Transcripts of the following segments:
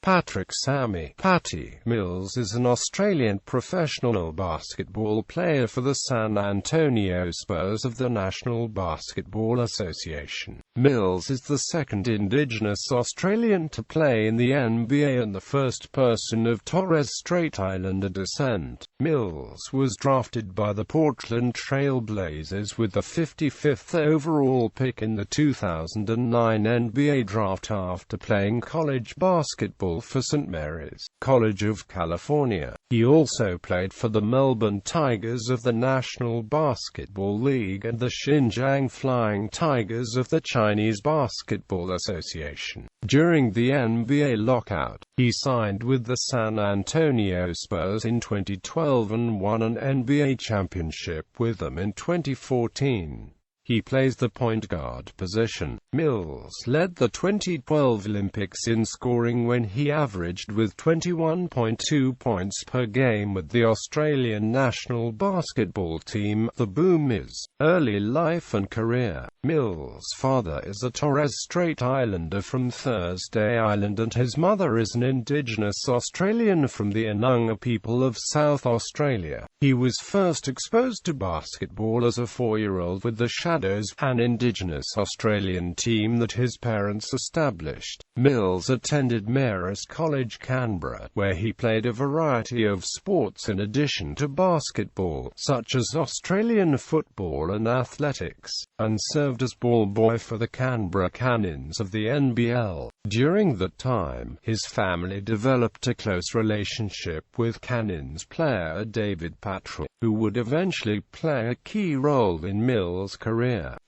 Patrick Sammy Patty Mills is an Australian professional basketball player for the San Antonio Spurs of the National Basketball Association. Mills is the second Indigenous Australian to play in the NBA and the first person of Torres Strait Islander descent. Mills was drafted by the Portland Trail Blazers with the 55th overall pick in the 2009 NBA draft after playing college basketball for St. Mary's College of California. He also played for the Melbourne Tigers of the National Basketball League and the Xinjiang Flying Tigers of the Chinese Basketball Association. During the NBA lockout, he signed with the San Antonio Spurs in 2012 and won an NBA championship with them in 2014. He plays the point guard position. Mills led the 2012 Olympics in scoring when he averaged with 21.2 points per game with the Australian national basketball team, the Boomers. Early life and career. Mills' father is a Torres Strait Islander from Thursday Island and his mother is an Indigenous Australian from the Anunga people of South Australia. He was first exposed to basketball as a 4-year-old with the Shadows, an Indigenous Australian team that his parents established. Mills attended Marist College, Canberra, where he played a variety of sports in addition to basketball, such as Australian football and athletics, and served as ball boy for the Canberra Cannons of the NBL. During that time, his family developed a close relationship with Cannons player David Patrick, who would eventually play a key role in Mills' career.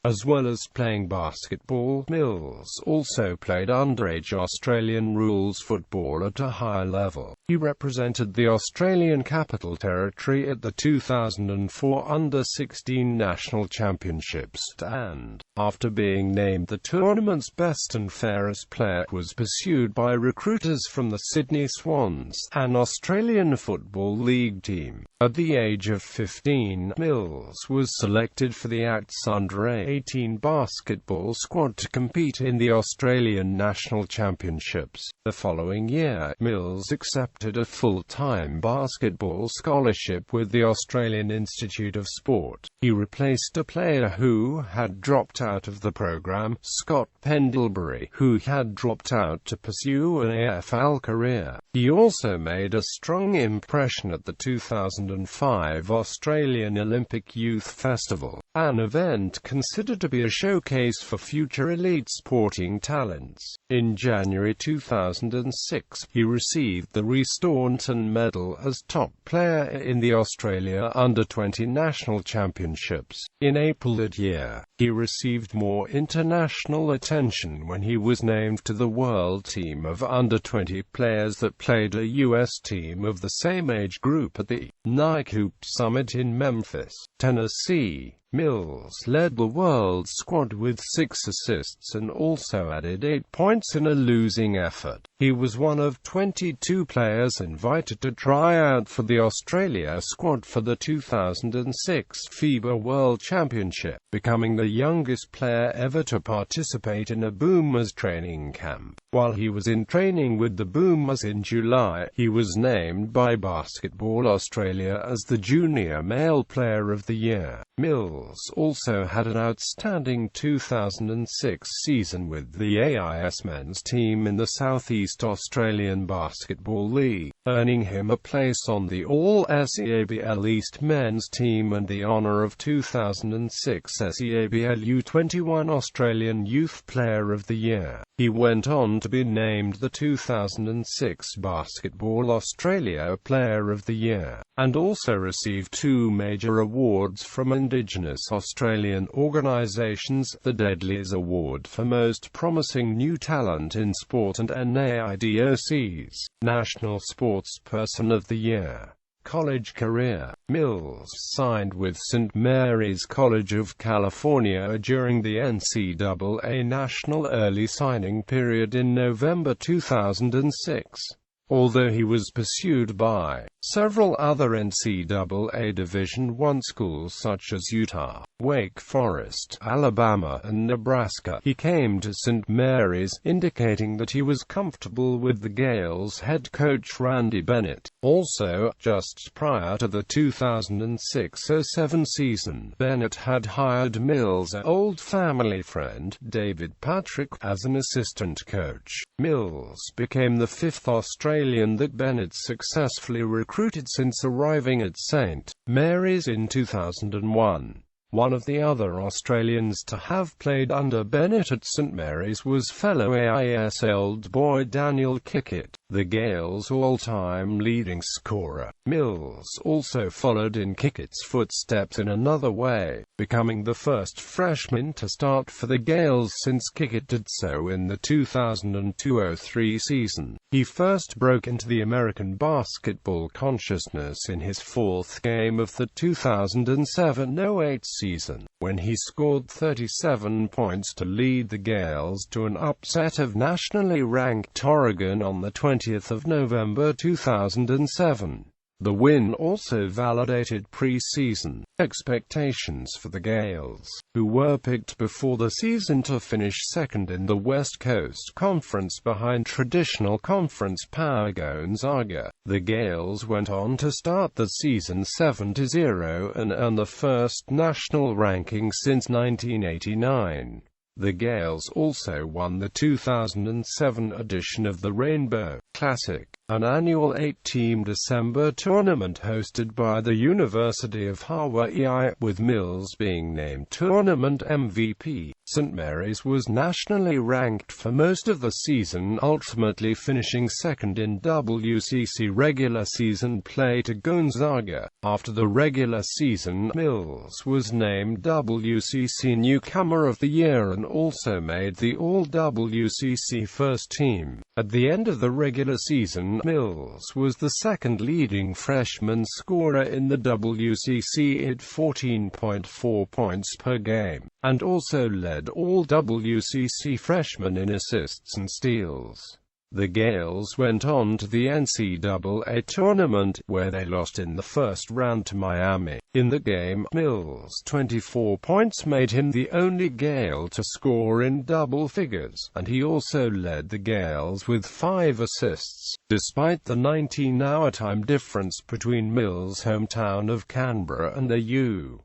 As well as playing basketball, Mills also played underage Australian rules football at a high level. He represented the Australian Capital Territory at the 2004 Under-16 National Championships, and, after being named the tournament's best and fairest player, was pursued by recruiters from the Sydney Swans, an Australian Football League team. At the age of 15, Mills was selected for the Acts Under-18 basketball squad to compete in the Australian National Championships. The following year, Mills accepted a full-time basketball scholarship with the Australian Institute of Sport. He replaced a player who had dropped out of the program, Scott Pendlebury, who had dropped out to pursue an AFL career. He also made a strong impression at the 2005 Australian Olympic Youth Festival, an event considered to be a showcase for future elite sporting talents. In January 2006, he received the Rhys Staunton Medal as top player in the Australia Under-20 National Championships. In April that year, he received more international attention when he was named to the world team of Under-20 players that played a U.S. team of the same age group at the Nike Hoop Summit in Memphis, Tennessee. Mills led the world squad with 6 assists and also added 8 points in a losing effort. He was one of 22 players invited to try out for the Australia squad for the 2006 FIBA World Championship, becoming the youngest player ever to participate in a Boomers training camp. While he was in training with the Boomers in July, he was named by Basketball Australia as the Junior Male Player of the Year. Mills also had an outstanding 2006 season with the AIS men's team in the Southeast Australian Basketball League, earning him a place on the All-SEABL East men's team and the honour of 2006 SEABL U21 Australian Youth Player of the Year. He went on to be named the 2006 Basketball Australia Player of the Year, and also received 2 major awards from Indigenous Australian organisations, the Deadlies Award for Most Promising New Talent in Sport and NAIDOC's National Sportsperson of the Year. College career. Mills signed with St. Mary's College of California during the NCAA National Early Signing Period in November 2006. Although he was pursued by several other NCAA Division I schools such as Utah, Wake Forest, Alabama, and Nebraska. He came to St. Mary's, indicating that he was comfortable with the Gales head coach Randy Bennett. Also, just prior to the 2006-07 season, Bennett had hired Mills' old family friend, David Patrick, as an assistant coach. Mills became the fifth Australian that Bennett successfully recruited since arriving at St. Mary's in 2001. One of the other Australians to have played under Bennett at St. Mary's was fellow AIS old boy Daniel Kickett, the Gales' all-time leading scorer. Mills also followed in Kickett's footsteps in another way, becoming the first freshman to start for the Gales since Kickett did so in the 2002-03 season. He first broke into the American basketball consciousness in his fourth game of the 2007-08 season, when he scored 37 points to lead the Gales to an upset of nationally ranked Oregon on the 20th of November 2007. The win also validated pre-season expectations for the Gales, who were picked before the season to finish second in the West Coast Conference behind traditional conference power Gonzaga. The Gales went on to start the season 7-0 and earn the first national ranking since 1989. The Gales also won the 2007 edition of the Rainbow Classic, an annual 8-team December tournament hosted by the University of Hawaii, with Mills being named tournament MVP. St. Mary's was nationally ranked for most of the season, ultimately finishing second in WCC regular season play to Gonzaga. After the regular season, Mills was named WCC Newcomer of the Year and also made the All-WCC first team. At the end of the regular season, Mills was the second leading freshman scorer in the WCC at 14.4 points per game, and also led all WCC freshmen in assists and steals. The Gales went on to the NCAA tournament, where they lost in the first round to Miami. In the game, Mills' 24 points made him the only Gale to score in double figures, and he also led the Gales with 5 assists. Despite the 19-hour time difference between Mills' hometown of Canberra and the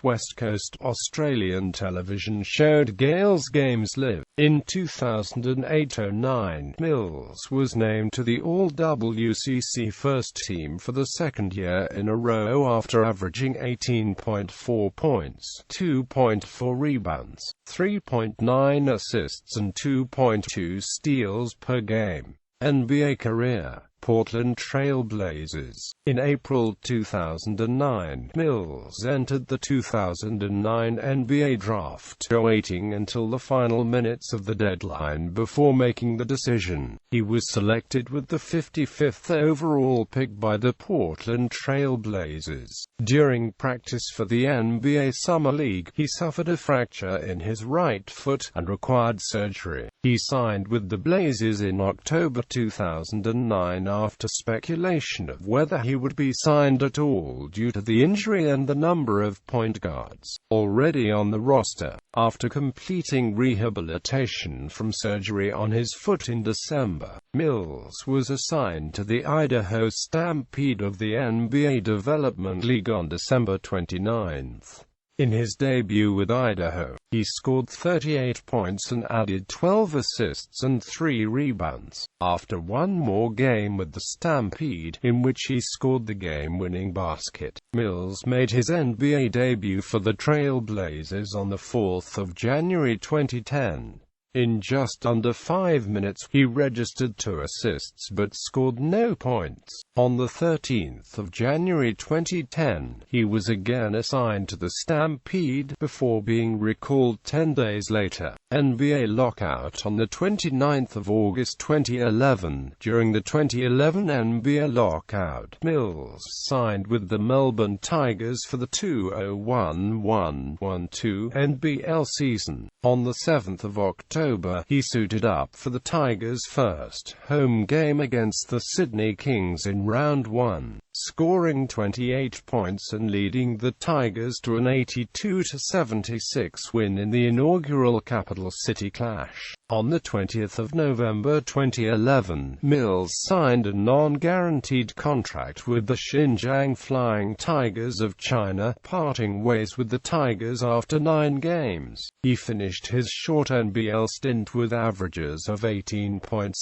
West Coast, Australian television showed Gales games live. In 2008-09, Mills was named to the All-WCC first team for the second year in a row after averaging 18.4 points, 2.4 rebounds, 3.9 assists and 2.2 steals per game. NBA career. Portland Trail Blazers. In April 2009, Mills entered the 2009 NBA Draft, waiting until the final minutes of the deadline before making the decision. He was selected with the 55th overall pick by the Portland Trail Blazers. During practice for the NBA Summer League, he suffered a fracture in his right foot and required surgery. He signed with the Blazers in October 2009 after speculation of whether he would be signed at all due to the injury and the number of point guards already on the roster. After completing rehabilitation from surgery on his foot in December, Mills was assigned to the Idaho Stampede of the NBA Development League on December 29. In his debut with Idaho, he scored 38 points and added 12 assists and 3 rebounds. After one more game with the Stampede, in which he scored the game-winning basket, Mills made his NBA debut for the Trail Blazers on the 4th of January 2010. In just under 5 minutes, he registered 2 assists but scored no points. On the 13th of January 2010, he was again assigned to the Stampede, before being recalled 10 days later. NBA lockout. On the 29th of August 2011, during the 2011 NBA lockout, Mills signed with the Melbourne Tigers for the 2011-12 NBL season. On the 7th of October October, he suited up for the Tigers' first home game against the Sydney Kings in round 1, scoring 28 points and leading the Tigers to an 82-76 win in the inaugural capital city clash. On the 20th of November 2011, Mills signed a non-guaranteed contract with the Xinjiang Flying Tigers of China, parting ways with the Tigers after 9 games. He finished his short NBL stint with averages of 18.6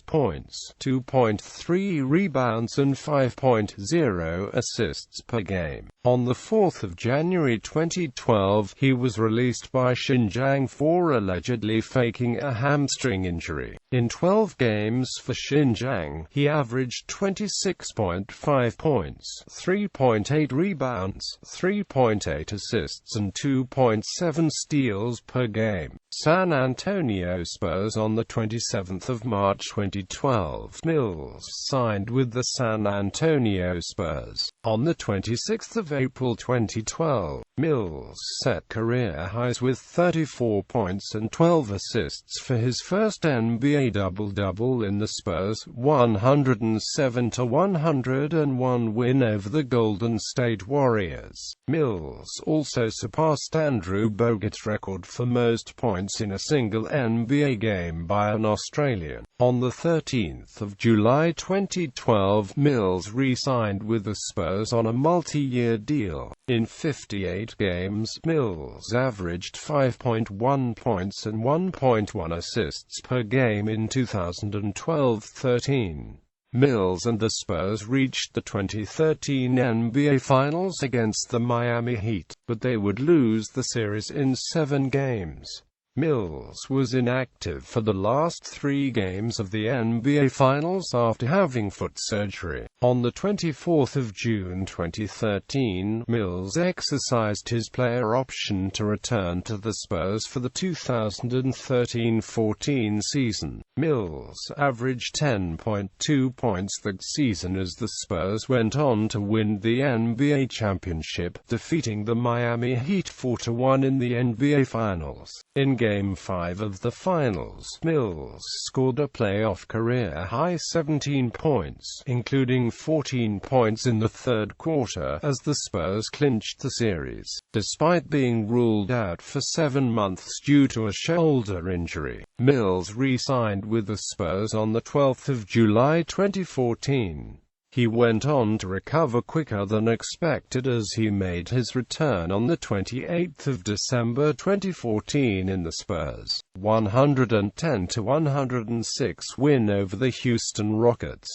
points, 2.3 rebounds and 5.0 assists per game. On the 4th of January 2012, he was released by Xinjiang for allegedly faking a hamstring injury. In 12 games for Xinjiang, he averaged 26.5 points, 3.8 rebounds, 3.8 assists and 2.7 steals per game. San Antonio Spurs. On the 27th of March 2012, Mills signed with the San Antonio Spurs. On the 26th of April 2012, Mills set career highs with 34 points and 12 assists for his first NBA double-double in the Spurs' 107-101 win over the Golden State Warriors. Mills also surpassed Andrew Bogut's record for most points in a single NBA game by an Australian. On the 13th of July 2012, Mills re-signed with the Spurs on a multi-year deal. In 58 games, Mills averaged 5.1 points and 1.1 assists per game in 2012-13. Mills and the Spurs reached the 2013 NBA Finals against the Miami Heat, but they would lose the series in 7 games. Mills was inactive for the last 3 games of the NBA Finals after having foot surgery. On the 24th of June 2013, Mills exercised his player option to return to the Spurs for the 2013-14 season. Mills averaged 10.2 points that season as the Spurs went on to win the NBA championship, defeating the Miami Heat 4-1 in the NBA Finals. In Game 5 of the Finals, Mills scored a playoff career-high 17 points, including 14 points in the third quarter, as the Spurs clinched the series. Despite being ruled out for 7 months due to a shoulder injury, Mills re-signed with the Spurs on the 12th of July 2014. He went on to recover quicker than expected as he made his return on the 28th of December 2014 in the Spurs' 110-106 win over the Houston Rockets.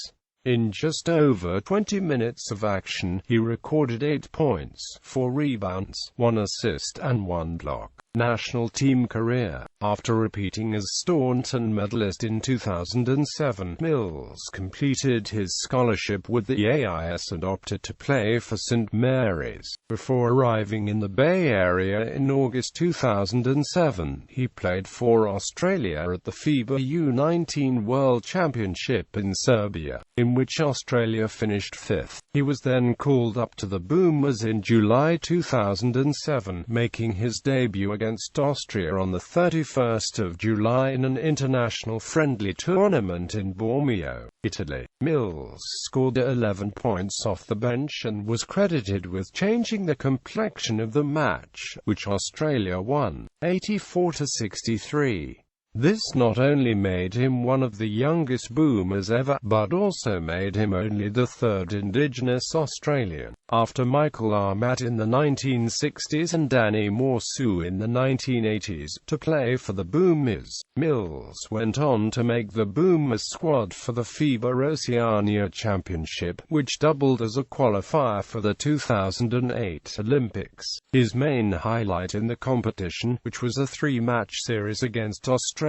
In just over 20 minutes of action, he recorded 8 points, 4 rebounds, 1 assist and 1 block. National team career. After repeating as Staunton medalist in 2007, Mills completed his scholarship with the AIS and opted to play for St. Mary's. Before arriving in the Bay Area in August 2007, he played for Australia at the FIBA U19 World Championship in Serbia, in which Australia finished 5th. He was then called up to the Boomers in July 2007, making his debut against Austria on the 31st of July in an international friendly tournament in Bormio, Italy. Mills scored 11 points off the bench and was credited with changing the complexion of the match, which Australia won, 84-63. This not only made him one of the youngest Boomers ever, but also made him only the 3rd Indigenous Australian, after Michael Armat in the 1960s and Danny Morsu in the 1980s, to play for the Boomers. Mills went on to make the Boomers squad for the FIBA Oceania Championship, which doubled as a qualifier for the 2008 Olympics. His main highlight in the competition, which was a 3-match series against Australia's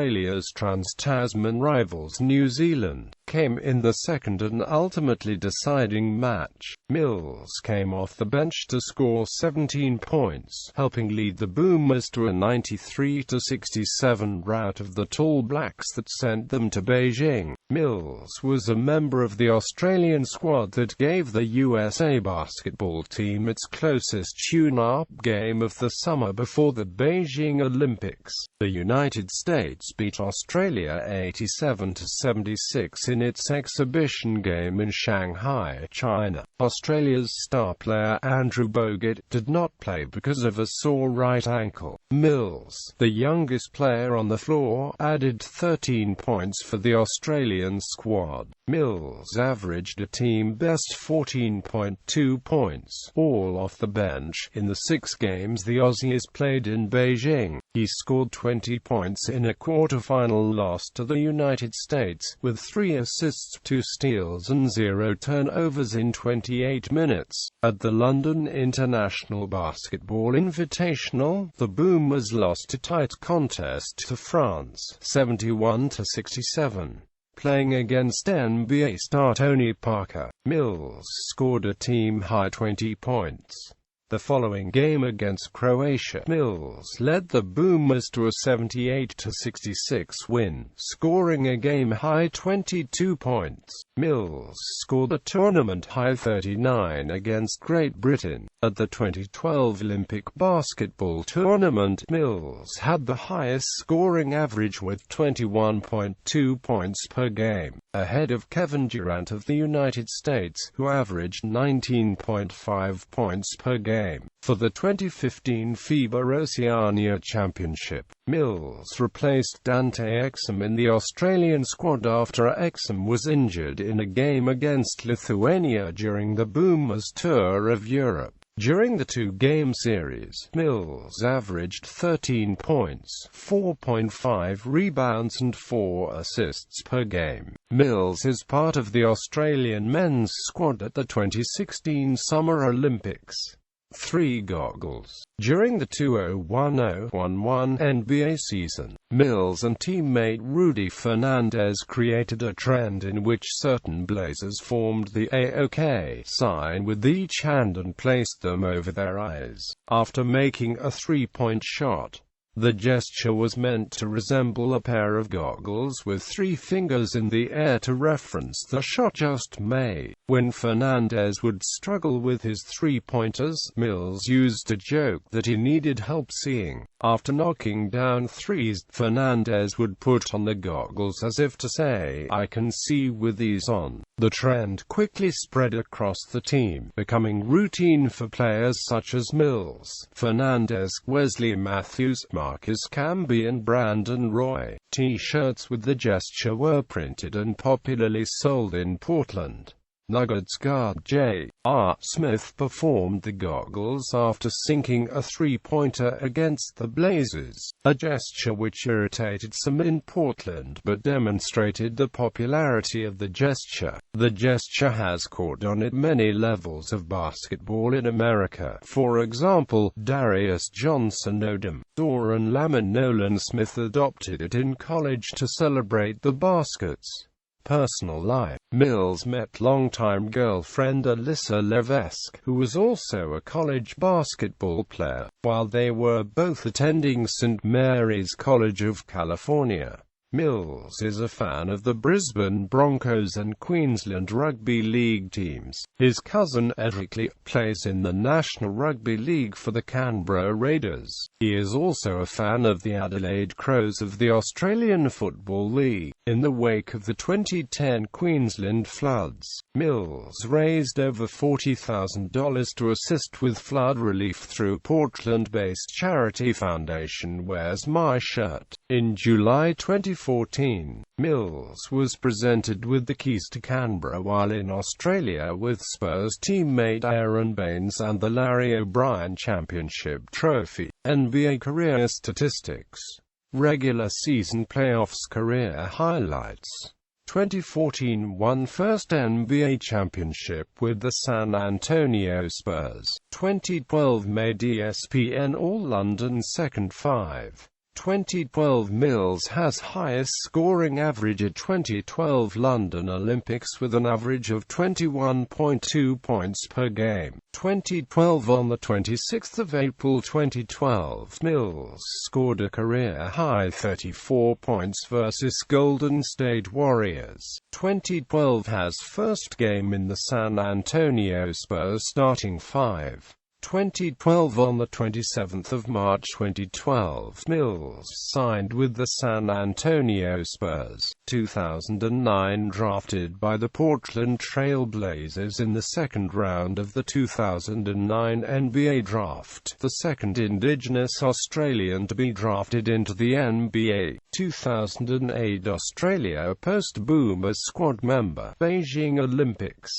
Trans-Tasman rivals New Zealand, came in the second and ultimately deciding match. Mills came off the bench to score 17 points, helping lead the Boomers to a 93-67 rout of the Tall Blacks that sent them to Beijing. Mills was a member of the Australian squad that gave the USA basketball team its closest tune-up game of the summer before the Beijing Olympics. The United States beat Australia 87-76 in its exhibition game in Shanghai, China. Australia's star player Andrew Bogut did not play because of a sore right ankle. Mills, the youngest player on the floor, added 13 points for the Australian squad. Mills averaged a team-best 14.2 points, all off the bench, in the 6 games the Aussies played in Beijing. He scored 20 points in a quarter-final loss to the United States, with 3 assists, 2 steals and 0 turnovers in 28 minutes. At the London International Basketball Invitational, the Boomers lost a tight contest to France, 71-67. Playing against NBA star Tony Parker, Mills scored a team-high 20 points. The following game against Croatia, Mills led the Boomers to a 78-66 win, scoring a game-high 22 points. Mills scored a tournament-high 39 against Great Britain. At the 2012 Olympic basketball tournament, Mills had the highest scoring average with 21.2 points per game, ahead of Kevin Durant of the United States, who averaged 19.5 points per game. For the 2015 FIBA Oceania Championship, Mills replaced Dante Exum in the Australian squad after Exum was injured in a game against Lithuania during the Boomers' tour of Europe. During the 2-game series, Mills averaged 13 points, 4.5 rebounds and 4 assists per game. Mills is part of the Australian men's squad at the 2016 Summer Olympics. 3 goggles. During the 2010-11 NBA season, Mills and teammate Rudy Fernandez created a trend in which certain Blazers formed the AOK sign with each hand and placed them over their eyes after making a 3-point shot. The gesture was meant to resemble a pair of goggles with 3 fingers in the air to reference the shot just made. When Fernandez would struggle with his 3-pointers, Mills used to joke that he needed help seeing. After knocking down threes, Fernandez would put on the goggles as if to say, "I can see with these on." The trend quickly spread across the team, becoming routine for players such as Mills, Fernandez, Wesley Matthews, Marcus Camby and Brandon Roy. T-shirts with the gesture were printed and popularly sold in Portland. Nuggets guard J.R. Smith performed the goggles after sinking a 3-pointer against the Blazers, a gesture which irritated some in Portland but demonstrated the popularity of the gesture. The gesture has caught on at many levels of basketball in America. For example, Darius Johnson Odom, Doran Lamont Nolan Smith adopted it in college to celebrate the baskets. Personal life. Mills met longtime girlfriend Alyssa Levesque, who was also a college basketball player, while they were both attending St. Mary's College of California. Mills is a fan of the Brisbane Broncos and Queensland Rugby League teams. His cousin Edric Lee plays in the National Rugby League for the Canberra Raiders. He is also a fan of the Adelaide Crows of the Australian Football League. In the wake of the 2010 Queensland floods, Mills raised over $40,000 to assist with flood relief through Portland-based charity foundation Where's My Shirt. In July 2014, Mills was presented with the keys to Canberra while in Australia with Spurs teammate Aaron Baines and the Larry O'Brien Championship Trophy. NBA career statistics. Regular season playoffs career highlights. 2014 won first NBA championship with the San Antonio Spurs. 2012 made ESPN All-London second 5. 2012 Mills has highest scoring average at 2012 London Olympics with an average of 21.2 points per game. 2012 On the 26th of April 2012, Mills scored a career-high 34 points versus Golden State Warriors. 2012 has first game in the San Antonio Spurs starting five. 2012 On the 27th of March 2012, Mills signed with the San Antonio Spurs. 2009 Drafted by the Portland Trail Blazers in the second round of the 2009 NBA Draft, the second Indigenous Australian to be drafted into the NBA. 2008 Australia Post-Boomers squad member, Beijing Olympics.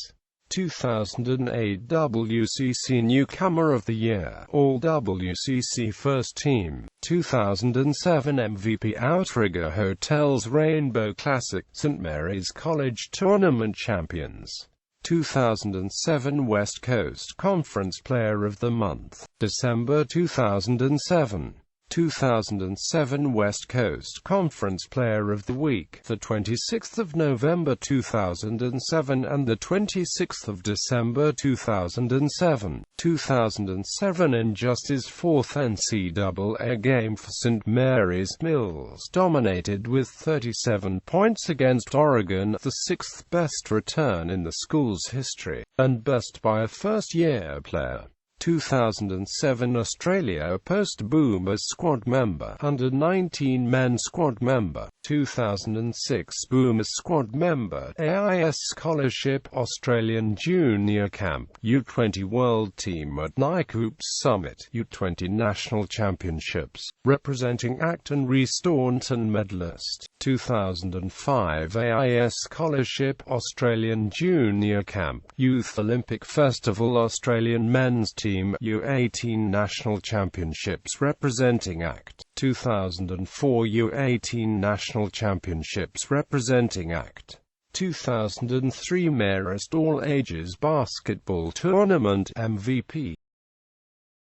2008 WCC Newcomer of the Year, All WCC First Team. 2007 MVP Outrigger Hotels Rainbow Classic, St. Mary's College Tournament Champions. 2007 West Coast Conference Player of the Month, December 2007. 2007 West Coast Conference Player of the Week, the 26th of November 2007 and the 26th of December 2007. 2007 Injustice fourth NCAA game for St. Mary's. Mills dominated with 37 points against Oregon, the sixth best return in the school's history, and best by a first-year player. 2007 Australia Post-Boomers squad member, Under-19 men squad member. 2006 Boomers squad member, AIS Scholarship, Australian Junior Camp, U20 World Team at Nike Hoops Summit, U20 National Championships, representing Acton Reece Staunton medalist. 2005 AIS Scholarship, Australian Junior Camp, Youth Olympic Festival, Australian Men's Team, U18 National Championships representing ACT. 2004 U18 National Championships representing ACT. 2003 Marist All Ages Basketball Tournament MVP.